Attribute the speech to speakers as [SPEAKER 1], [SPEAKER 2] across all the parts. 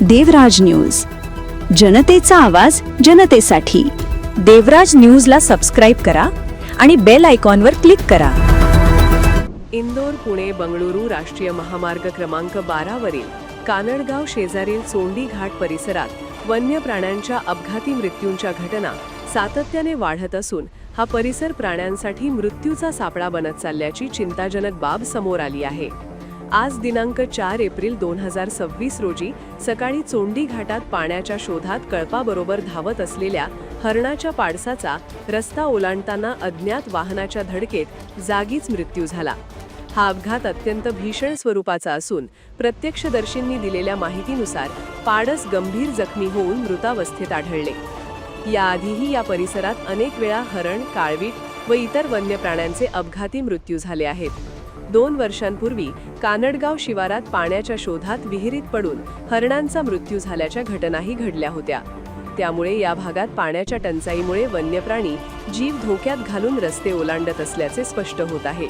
[SPEAKER 1] देवराज news, जनतेचा आवाज जनतेसाठी। देवराज न्यूजला सबस्क्राइब करा आणि बेल आयकॉनवर क्लिक करा।
[SPEAKER 2] इंदोर पुणे बंगळुरू राष्ट्रीय महामार्ग क्रमांक 12 वरील कानडगाव शेजारील चोंडी घाट परिसरात वन्य प्राण्यांच्या अपघाती मृत्यूंच्या घटना सातत्याने वाढत असून हा परिसर प्राण्यांसाठी मृत्यूचा सापळा बनत चालल्याची चिंताजनक बाब समोर आली आहे। आज दिनांक 4 एप्रिल 2026 रोजी सकाळी चोंडी घाटात पाण्याच्या शोधात कळपाबरोबर धावत असलेल्या हरणाच्या पाडसाचा रस्ता ओलांडताना अज्ञात वाहनाच्या धडकेत जागीच मृत्यू झाला। हा अपघात अत्यंत भीषण स्वरूपाचा असून प्रत्यक्षदर्शींनी दिलेल्या माहितीनुसार पाडस गंभीर जखमी होऊन मृतावस्थेत आढळले। याआधीही या परिसरात अनेक वेळा हरण, काळवीट व इतर वन्य प्राण्यांचे अपघाती मृत्यू झाले आहेत। 2 वर्षांपूर्वी कानडगाव शिवारात पाण्याच्या शोधात विहिरीत पडून हरणांचा मृत्यू झाल्याच्या घटनाही घडल्या होत्या। त्यामुळे या भागात पाण्याच्या टंचाईमुळे वन्य प्राणी जीव धोक्यात घालून रस्ते ओलांडत असल्याचे स्पष्ट होत आहे।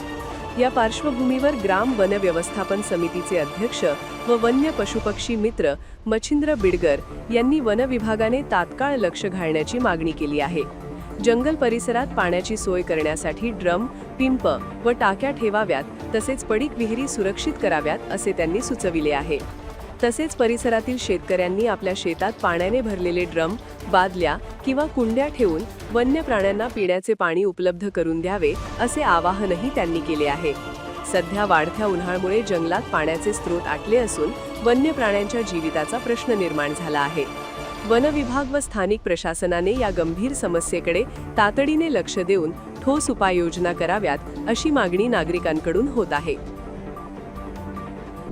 [SPEAKER 2] या पार्श्वभूमीवर ग्राम वन व्यवस्थापन समितीचे अध्यक्ष व वन्य पशुपक्षी मित्र मच्छिंद्र बिडगर यांनी वन विभागाने तात्काळ लक्ष घालण्याची मागणी केली आहे। जंगल परिसरात पाण्याची सोय करण्यासाठी ड्रम, पिंप व टाक्या ठेवाव्यात, तसेच पडीक विहिरी सुरक्षित कराव्यात असे त्यांनी सुचविले आहे। तसेच परिसरातील शेतकऱ्यांनी आपल्या शेतात पाण्याने भरलेले ड्रम, बादल्या किंवा कुंड्या ठेवून वन्य प्राण्यांना पिण्याचे पाणी उपलब्ध करून द्यावे असे आवाहनही त्यांनी केले आहे। सध्या वाढत्या उन्हाळ्यामुळे जंगलात पाण्याचे स्रोत आटले असून वन्य प्राण्यांच्या जीविताचा प्रश्न निर्माण झाला आहे। वन विभाग व स्थानिक प्रशासनाने या गंभीर समस्येकडे तातडीने लक्ष देऊन ठोस उपाययोजना कराव्यात अशी मागणी नागरिकांकडून होत आहे।